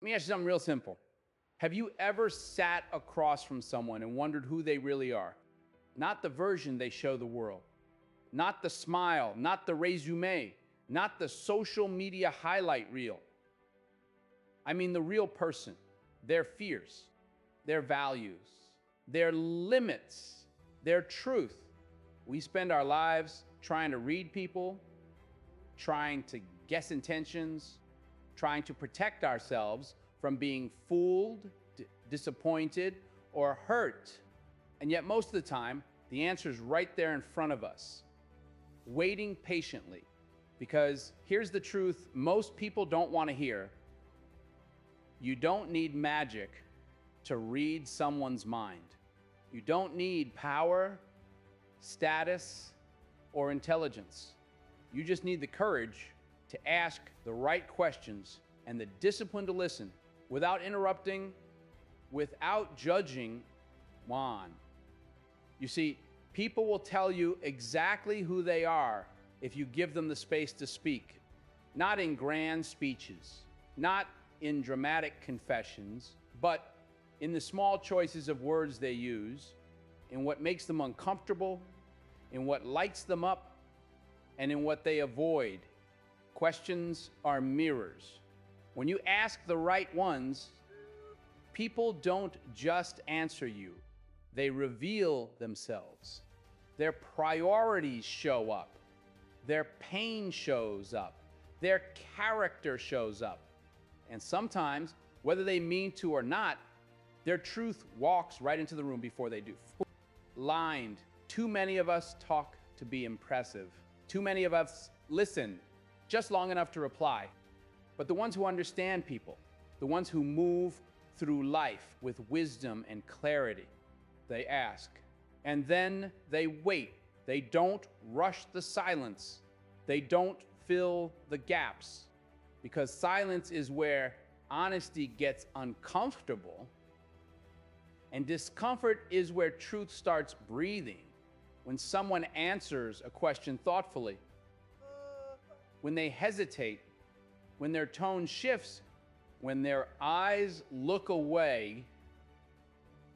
Let me ask you something real simple. Have you ever sat across from someone and wondered who they really are? Not the version they show the world, not the smile, not the resume, not the social media highlight reel. I mean, the real person, their fears, their values, their limits, their truth. We spend our lives trying to read people, trying to guess intentions, trying to protect ourselves from being fooled, disappointed, or hurt. And yet, most of the time, the answer is right there in front of us, waiting patiently. Because here's the truth most people don't want to hear: you don't need magic to read someone's mind. You don't need power, status, or intelligence. You just need the courage to ask the right questions and the discipline to listen without interrupting, without judging. One. You see, people will tell you exactly who they are if you give them the space to speak, not in grand speeches, not in dramatic confessions, but in the small choices of words they use, in what makes them uncomfortable, in what lights them up, and in what they avoid. Questions are mirrors. When you ask the right ones, people don't just answer you, they reveal themselves. Their priorities show up, their pain shows up, their character shows up. And sometimes, whether they mean to or not, their truth walks right into the room before they do. Lined. Too many of us talk to be impressive. Too many of us listen just long enough to reply. But the ones who understand people, the ones who move through life with wisdom and clarity, they ask. And then they wait. They don't rush the silence. They don't fill the gaps. Because silence is where honesty gets uncomfortable, and discomfort is where truth starts breathing. When someone answers a question thoughtfully, when they hesitate, when their tone shifts, when their eyes look away,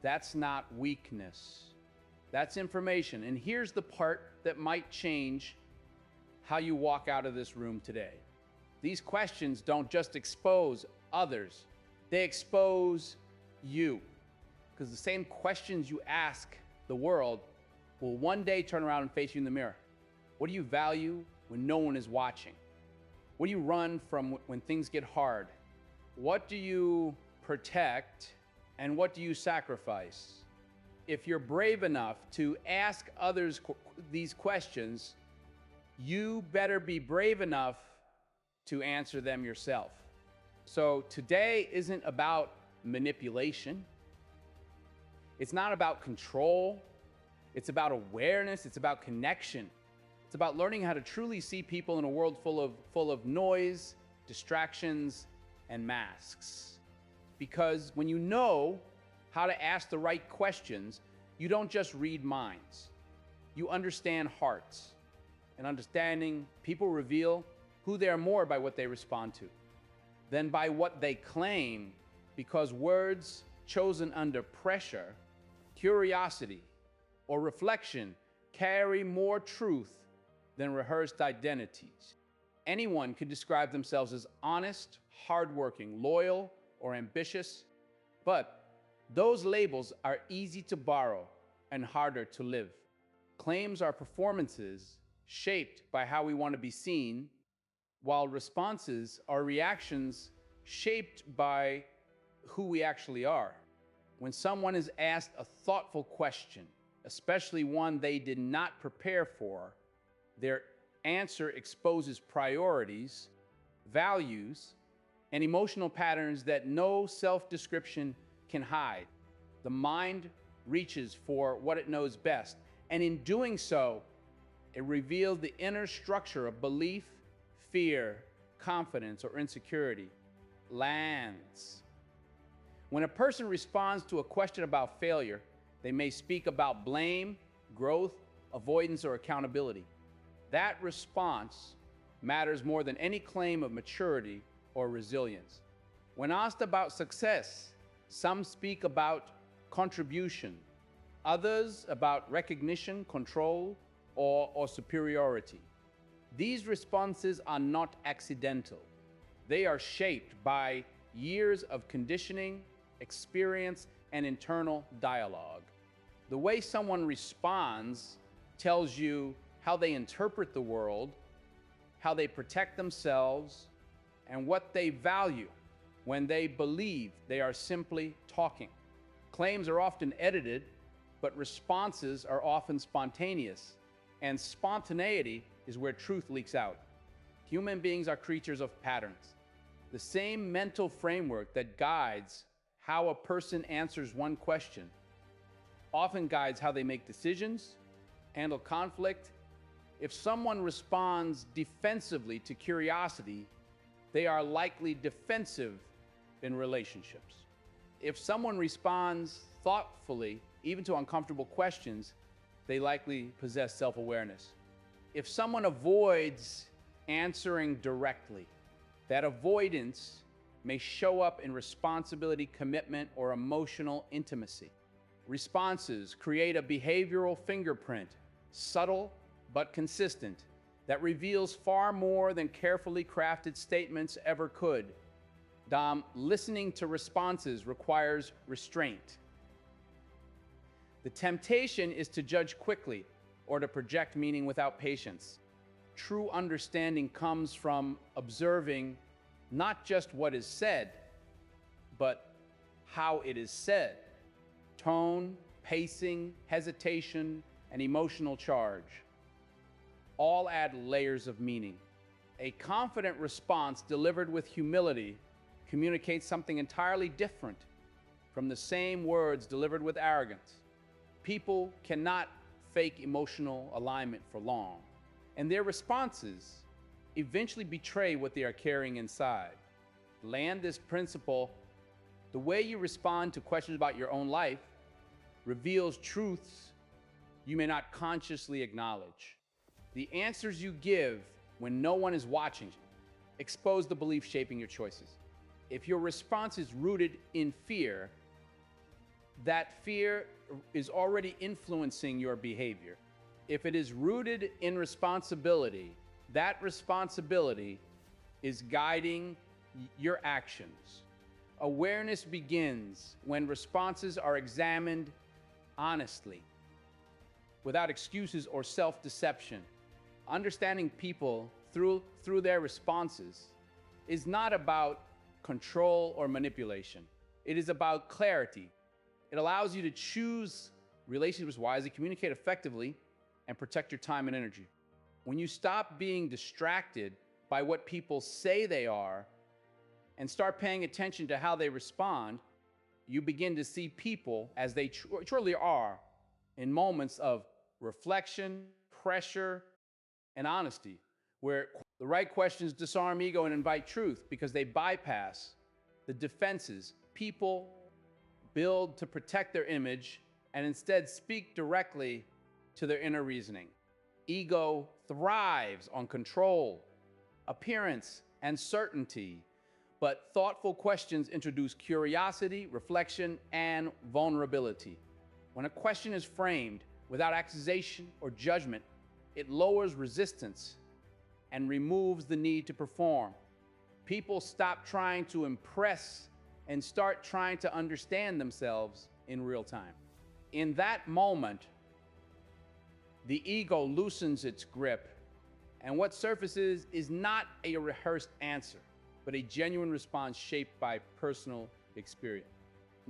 that's not weakness. That's information. And here's the part that might change how you walk out of this room today. These questions don't just expose others, they expose you. Because the same questions you ask the world will one day turn around and face you in the mirror. What do you value when no one is watching? What do you run from when things get hard? What do you protect and what do you sacrifice? If you're brave enough to ask others these questions, you better be brave enough to answer them yourself. So today isn't about manipulation. It's not about control. It's about awareness. It's about connection. It's about learning how to truly see people in a world full of noise, distractions, and masks. Because when you know how to ask the right questions, you don't just read minds. You understand hearts. And understanding people reveal who they are more by what they respond to than by what they claim, because words chosen under pressure, curiosity, or reflection carry more truth than rehearsed identities. Anyone can describe themselves as honest, hardworking, loyal, or ambitious, but those labels are easy to borrow and harder to live. Claims are performances shaped by how we want to be seen, while responses are reactions shaped by who we actually are. When someone is asked a thoughtful question, especially one they did not prepare for, their answer exposes priorities, values, and emotional patterns that no self-description can hide. The mind reaches for what it knows best, and in doing so, it reveals the inner structure of belief, fear, confidence, or insecurity. Lands. When a person responds to a question about failure, they may speak about blame, growth, avoidance, or accountability. That response matters more than any claim of maturity or resilience. When asked about success, some speak about contribution, others about recognition, control, or superiority. These responses are not accidental. They are shaped by years of conditioning, experience, and internal dialogue. The way someone responds tells you how they interpret the world, how they protect themselves, and what they value when they believe they are simply talking. Claims are often edited, but responses are often spontaneous, and spontaneity is where truth leaks out. Human beings are creatures of patterns. The same mental framework that guides how a person answers one question often guides how they make decisions, handle conflict. If someone responds defensively to curiosity, they are likely defensive in relationships. If someone responds thoughtfully, even to uncomfortable questions, they likely possess self-awareness. If someone avoids answering directly, that avoidance may show up in responsibility, commitment, or emotional intimacy. Responses create a behavioral fingerprint, subtle but consistent, that reveals far more than carefully crafted statements ever could. Dom, listening to responses requires restraint. The temptation is to judge quickly or to project meaning without patience. True understanding comes from observing not just what is said, but how it is said. Tone, pacing, hesitation, and emotional charge all add layers of meaning. A confident response delivered with humility communicates something entirely different from the same words delivered with arrogance. People cannot fake emotional alignment for long, and their responses eventually betray what they are carrying inside. Land this principle: the way you respond to questions about your own life reveals truths you may not consciously acknowledge. The answers you give when no one is watching expose the beliefs shaping your choices. If your response is rooted in fear, that fear is already influencing your behavior. If it is rooted in responsibility, that responsibility is guiding your actions. Awareness begins when responses are examined honestly, without excuses or self-deception. Understanding people through their responses is not about control or manipulation. It is about clarity. It allows you to choose relationships wisely, communicate effectively, and protect your time and energy. When you stop being distracted by what people say they are and start paying attention to how they respond, you begin to see people as they truly are in moments of reflection, pressure, and honesty, where the right questions disarm ego and invite truth because they bypass the defenses people build to protect their image and instead speak directly to their inner reasoning. Ego thrives on control, appearance, and certainty, but thoughtful questions introduce curiosity, reflection, and vulnerability. When a question is framed without accusation or judgment, it lowers resistance and removes the need to perform. People stop trying to impress and start trying to understand themselves in real time. In that moment, the ego loosens its grip, and what surfaces is not a rehearsed answer, but a genuine response shaped by personal experience.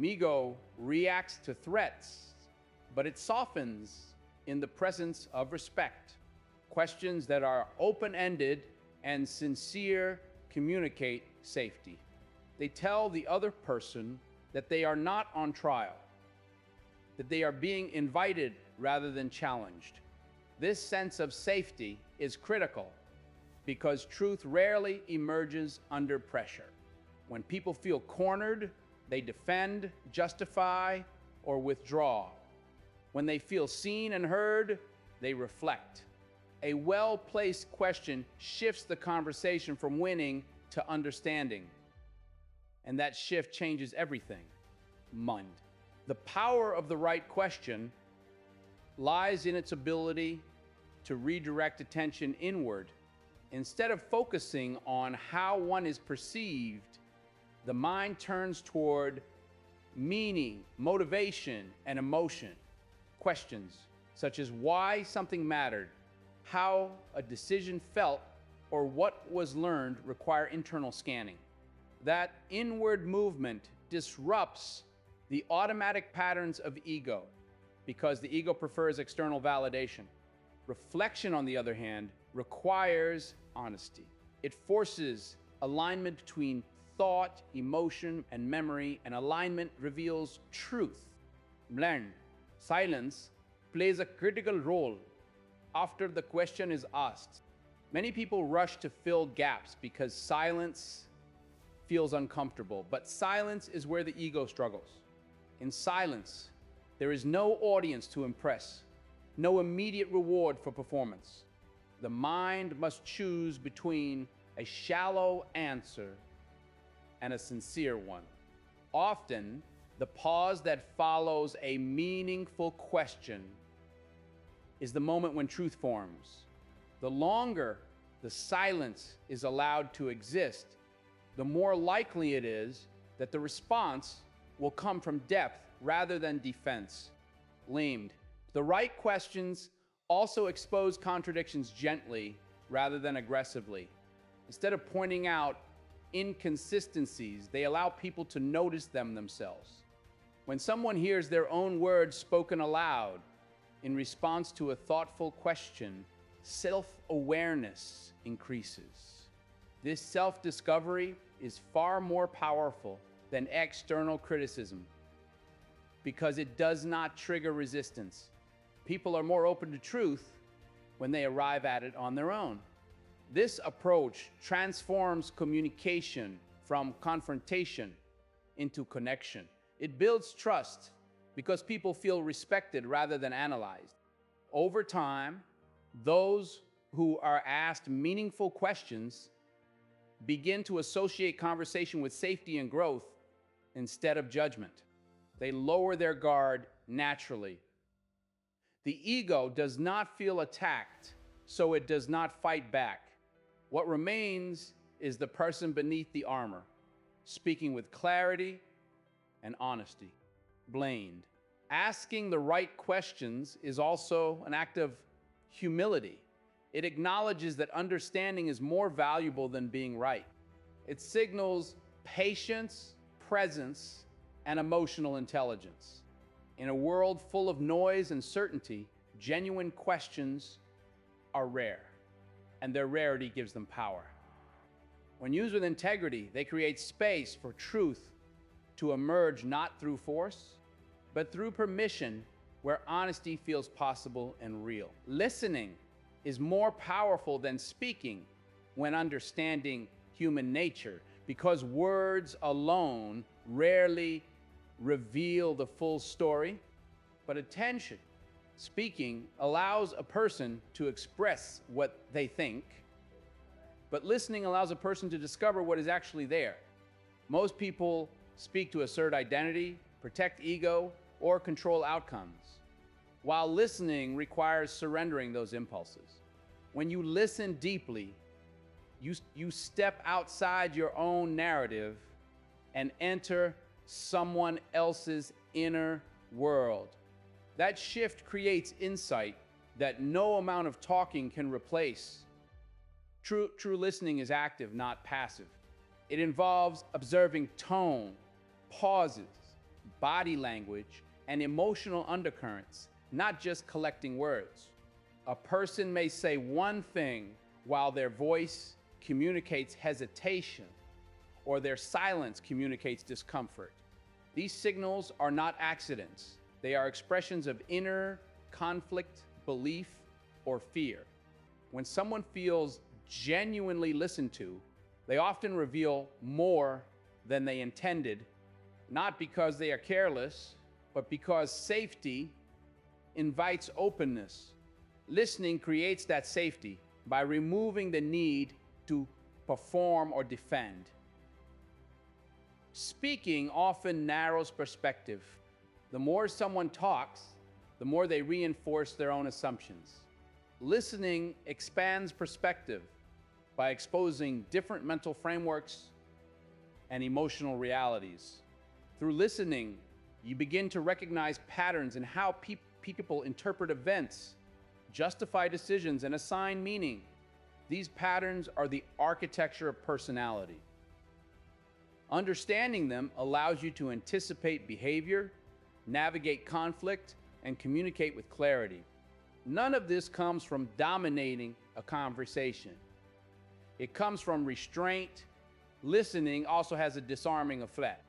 Ego reacts to threats, but it softens in the presence of respect. Questions that are open-ended and sincere communicate safety. They tell the other person that they are not on trial, that they are being invited rather than challenged. This sense of safety is critical because truth rarely emerges under pressure. When people feel cornered, they defend, justify, or withdraw. When they feel seen and heard, they reflect. A well-placed question shifts the conversation from winning to understanding. And that shift changes everything. Mind. The power of the right question lies in its ability to redirect attention inward. Instead of focusing on how one is perceived, the mind turns toward meaning, motivation, and emotion. Questions such as why something mattered, how a decision felt, or what was learned require internal scanning. That inward movement disrupts the automatic patterns of ego because the ego prefers external validation. Reflection, on the other hand, requires honesty. It forces alignment between thought, emotion, and memory, and alignment reveals truth. Learn. Silence plays a critical role after the question is asked. Many people rush to fill gaps because silence feels uncomfortable, but silence is where the ego struggles. In silence, there is no audience to impress, no immediate reward for performance. The mind must choose between a shallow answer and a sincere one. Often, the pause that follows a meaningful question is the moment when truth forms. The longer the silence is allowed to exist, the more likely it is that the response will come from depth rather than defense. Lamed. The right questions also expose contradictions gently rather than aggressively. Instead of pointing out inconsistencies, they allow people to notice them themselves. When someone hears their own words spoken aloud in response to a thoughtful question, self-awareness increases. This self-discovery is far more powerful than external criticism because it does not trigger resistance. People are more open to truth when they arrive at it on their own. This approach transforms communication from confrontation into connection. It builds trust because people feel respected rather than analyzed. Over time, those who are asked meaningful questions begin to associate conversation with safety and growth instead of judgment. They lower their guard naturally. The ego does not feel attacked, so it does not fight back. What remains is the person beneath the armor, speaking with clarity and honesty. Blamed. Asking the right questions is also an act of humility. It acknowledges that understanding is more valuable than being right. It signals patience, presence, and emotional intelligence. In a world full of noise and certainty, genuine questions are rare, and their rarity gives them power. When used with integrity, they create space for truth to emerge not through force, but through permission, where honesty feels possible and real. Listening is more powerful than speaking when understanding human nature, because words alone rarely reveal the full story, but attention, speaking, allows a person to express what they think, but listening allows a person to discover what is actually there. Most people speak to assert identity, protect ego, or control outcomes, while listening requires surrendering those impulses. When you listen deeply, you step outside your own narrative and enter someone else's inner world. That shift creates insight that no amount of talking can replace. True listening is active, not passive. It involves observing tone, pauses, body language, and emotional undercurrents, not just collecting words. A person may say one thing while their voice communicates hesitation, or their silence communicates discomfort. These signals are not accidents. They are expressions of inner conflict, belief, or fear. When someone feels genuinely listened to, they often reveal more than they intended, not because they are careless, but because safety invites openness. Listening creates that safety by removing the need to perform or defend. Speaking often narrows perspective. The more someone talks, the more they reinforce their own assumptions. Listening expands perspective by exposing different mental frameworks and emotional realities. Through listening, you begin to recognize patterns in how people interpret events, justify decisions, and assign meaning. These patterns are the architecture of personality. Understanding them allows you to anticipate behavior, navigate conflict, and communicate with clarity. None of this comes from dominating a conversation. It comes from restraint. Listening also has a disarming effect.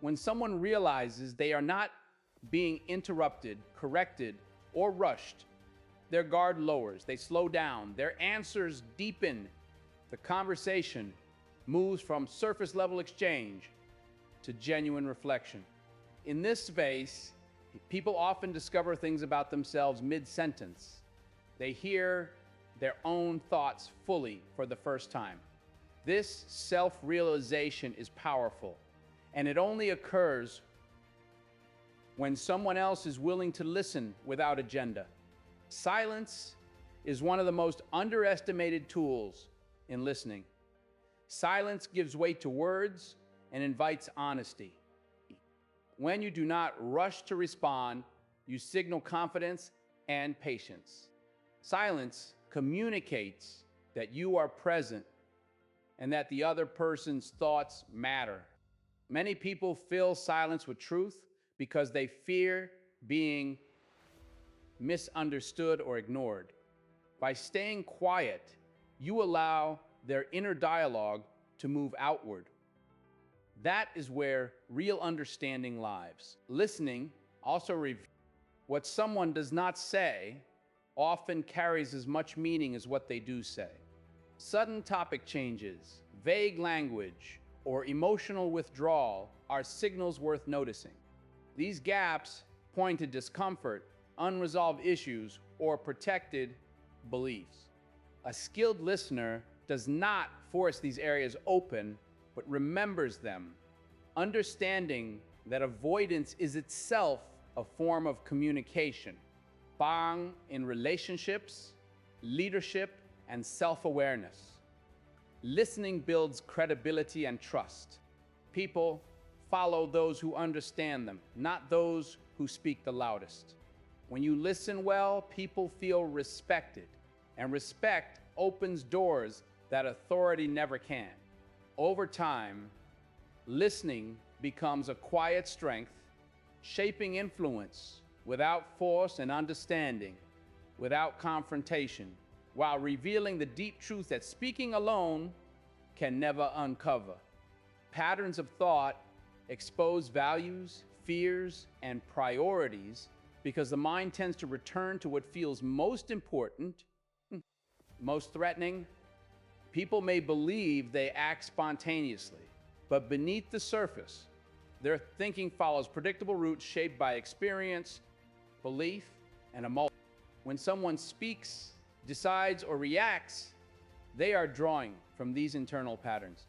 When someone realizes they are not being interrupted, corrected, or rushed, their guard lowers, they slow down, their answers deepen. The conversation moves from surface level exchange to genuine reflection. In this space, people often discover things about themselves mid-sentence. They hear their own thoughts fully for the first time. This self-realization is powerful, and it only occurs when someone else is willing to listen without agenda. Silence is one of the most underestimated tools in listening. Silence gives weight to words and invites honesty. When you do not rush to respond, you signal confidence and patience. Silence communicates that you are present and that the other person's thoughts matter. Many people fill silence with truth because they fear being misunderstood or ignored. By staying quiet, you allow their inner dialogue to move outward. That is where real understanding lies. Listening also reveals what someone does not say often carries as much meaning as what they do say. Sudden topic changes, vague language, or emotional withdrawal are signals worth noticing. These gaps point to discomfort, unresolved issues, or protected beliefs. A skilled listener does not force these areas open, but remembers them, understanding that avoidance is itself a form of communication. Bang in relationships, leadership, and self-awareness. Listening builds credibility and trust. People follow those who understand them, not those who speak the loudest. When you listen well, people feel respected, and respect opens doors that authority never can. Over time, listening becomes a quiet strength, shaping influence without force and understanding, without confrontation, while revealing the deep truth that speaking alone can never uncover. Patterns of thought expose values, fears, and priorities because the mind tends to return to what feels most important, most threatening. People may believe they act spontaneously, but beneath the surface, their thinking follows predictable routes shaped by experience, belief, and emotion. When someone speaks, decides, or reacts, they are drawing from these internal patterns.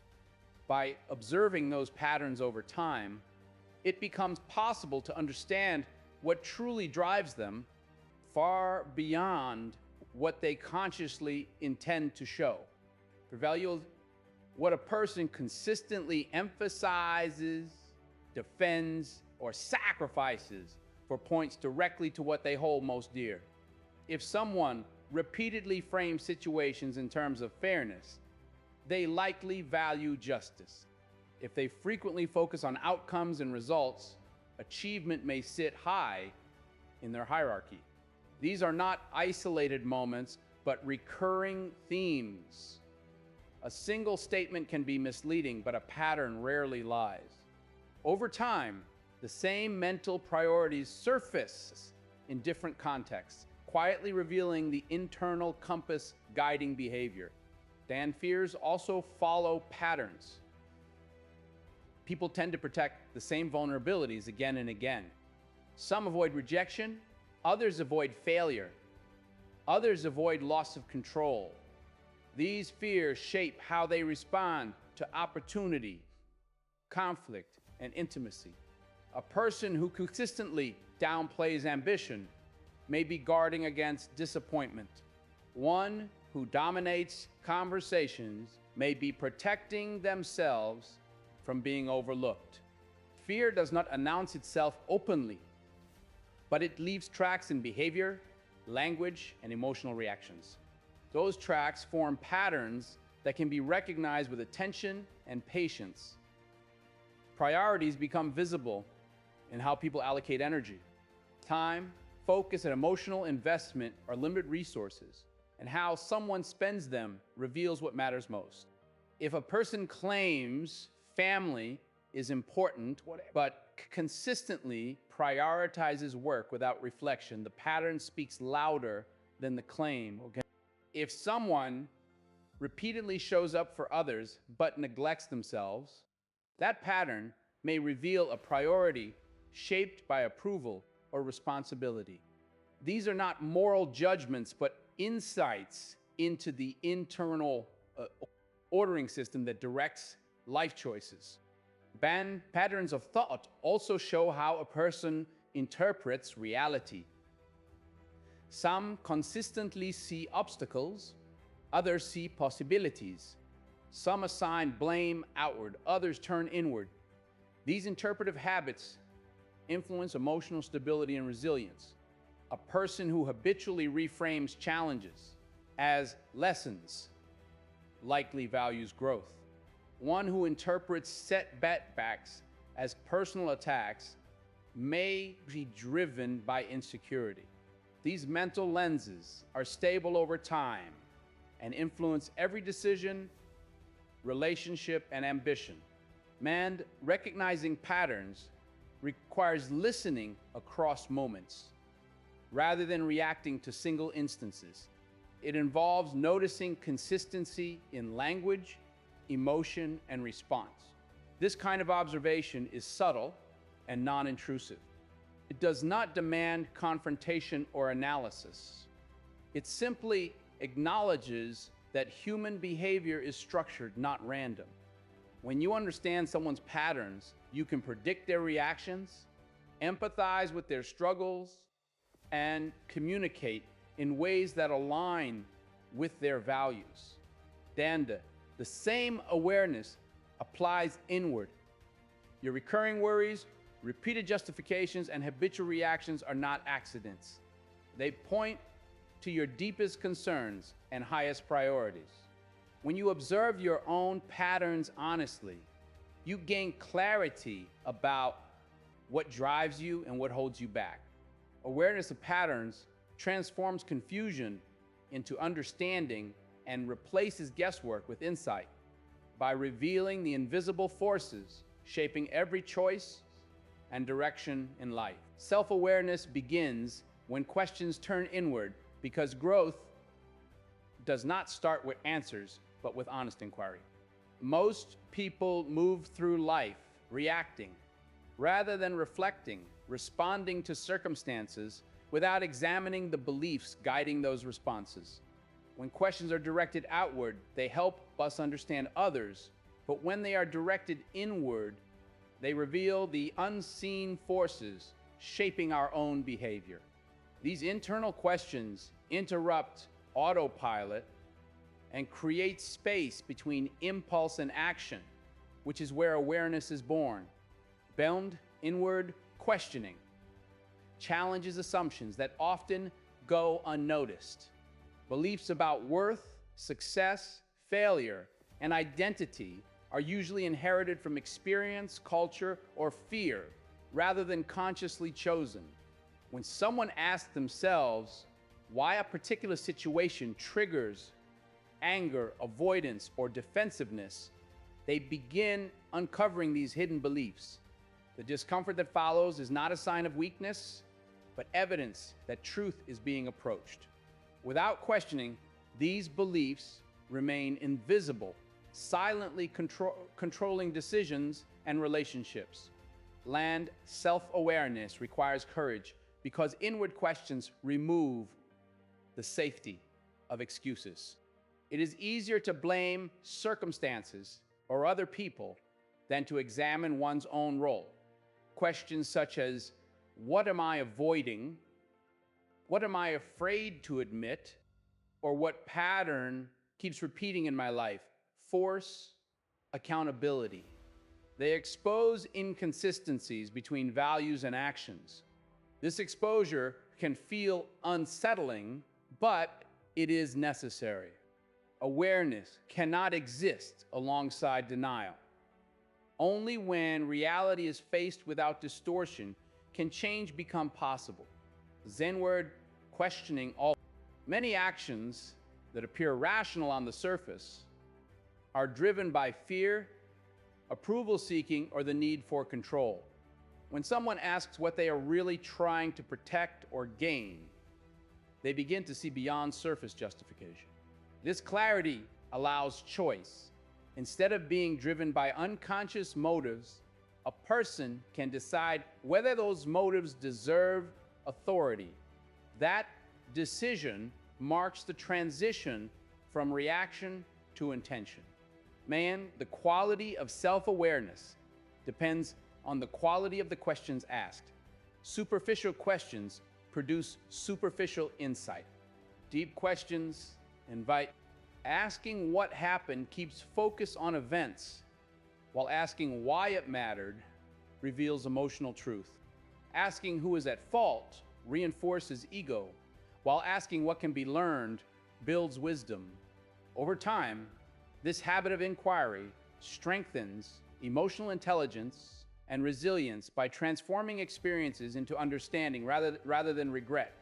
By observing those patterns over time, it becomes possible to understand what truly drives them far beyond what they consciously intend to show. For value, what a person consistently emphasizes, defends, or sacrifices for points directly to what they hold most dear. If someone repeatedly frames situations in terms of fairness, they likely value justice. If they frequently focus on outcomes and results, achievement may sit high in their hierarchy. These are not isolated moments, but recurring themes. A single statement can be misleading, but a pattern rarely lies. Over time, the same mental priorities surface in different contexts, quietly revealing the internal compass guiding behavior. Fears also follow patterns. People tend to protect the same vulnerabilities again and again. Some avoid rejection, others avoid failure, others avoid loss of control. These fears shape how they respond to opportunity, conflict, and intimacy. A person who consistently downplays ambition may be guarding against disappointment. One who dominates conversations may be protecting themselves from being overlooked. Fear does not announce itself openly, but it leaves tracks in behavior, language, and emotional reactions. Those tracks form patterns that can be recognized with attention and patience. Priorities become visible in how people allocate energy. Time, focus, and emotional investment are limited resources, and how someone spends them reveals what matters most. If a person claims family is important, but consistently prioritizes work without reflection, the pattern speaks louder than the claim. If someone repeatedly shows up for others but neglects themselves, that pattern may reveal a priority shaped by approval or responsibility. These are not moral judgments, but insights into the internal ordering system that directs life choices. Patterns of thought also show how a person interprets reality. Some consistently see obstacles, others see possibilities. Some assign blame outward, others turn inward. These interpretive habits influence emotional stability and resilience. A person who habitually reframes challenges as lessons likely values growth. One who interprets setbacks as personal attacks may be driven by insecurity. These mental lenses are stable over time and influence every decision, relationship, and ambition. Recognizing patterns requires listening across moments rather than reacting to single instances. It involves noticing consistency in language, emotion, and response. This kind of observation is subtle and non-intrusive. It does not demand confrontation or analysis. It simply acknowledges that human behavior is structured, not random. When you understand someone's patterns, you can predict their reactions, empathize with their struggles, and communicate in ways that align with their values. The same awareness applies inward. Your recurring worries, repeated justifications, and habitual reactions are not accidents. They point to your deepest concerns and highest priorities. When you observe your own patterns honestly, you gain clarity about what drives you and what holds you back. Awareness of patterns transforms confusion into understanding and replaces guesswork with insight by revealing the invisible forces shaping every choice and direction in life. Self-awareness begins when questions turn inward, because growth does not start with answers, but with honest inquiry. Most people move through life reacting rather than reflecting, responding to circumstances without examining the beliefs guiding those responses. When questions are directed outward, they help us understand others, but when they are directed inward, they reveal the unseen forces shaping our own behavior. These internal questions interrupt autopilot and create space between impulse and action, which is where awareness is born. Bound inward questioning challenges assumptions that often go unnoticed. Beliefs about worth, success, failure, and identity are usually inherited from experience, culture, or fear, rather than consciously chosen. When someone asks themselves why a particular situation triggers anger, avoidance, or defensiveness, they begin uncovering these hidden beliefs. The discomfort that follows is not a sign of weakness, but evidence that truth is being approached. Without questioning, these beliefs remain invisible, silently controlling decisions and relationships. Self-awareness requires courage because inward questions remove the safety of excuses. It is easier to blame circumstances or other people than to examine one's own role. Questions such as, what am I avoiding? What am I afraid to admit? Or what pattern keeps repeating in my life? Force accountability. They expose inconsistencies between values and actions. This exposure can feel unsettling, but it is necessary. Awareness cannot exist alongside denial. Only when reality is faced without distortion can change become possible. Zen word, questioning all. Many actions that appear rational on the surface are driven by fear, approval seeking, or the need for control. When someone asks what they are really trying to protect or gain, they begin to see beyond surface justification. This clarity allows choice. Instead of being driven by unconscious motives, a person can decide whether those motives deserve authority. That decision marks the transition from reaction to intention. Man, the quality of self-awareness depends on the quality of the questions asked. Superficial questions produce superficial insight. Deep questions invite. Asking what happened keeps focus on events, while asking why it mattered reveals emotional truth. Asking who is at fault reinforces ego, while asking what can be learned builds wisdom. Over time, this habit of inquiry strengthens emotional intelligence and resilience by transforming experiences into understanding rather than regret.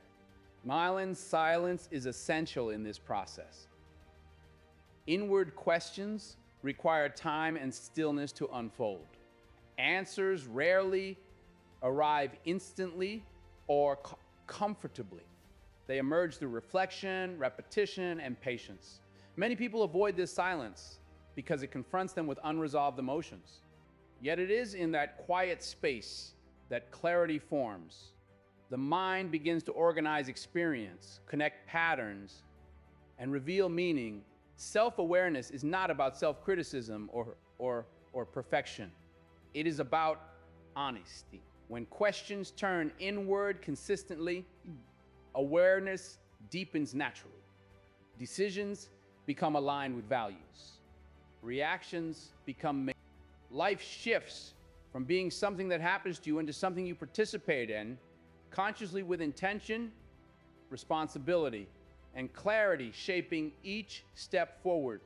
Mylan's silence is essential in this process. Inward questions require time and stillness to unfold. Answers rarely arrive instantly or comfortably. They emerge through reflection, repetition, and patience. Many people avoid this silence because it confronts them with unresolved emotions. Yet it is in that quiet space that clarity forms. The mind begins to organize experience, connect patterns, and reveal meaning. Self-awareness is not about self-criticism or perfection. It is about honesty. When questions turn inward consistently, awareness deepens naturally. Decisions become aligned with values. Reactions become. Life shifts from being something that happens to you into something you participate in, consciously with intention, responsibility, and clarity shaping each step forward.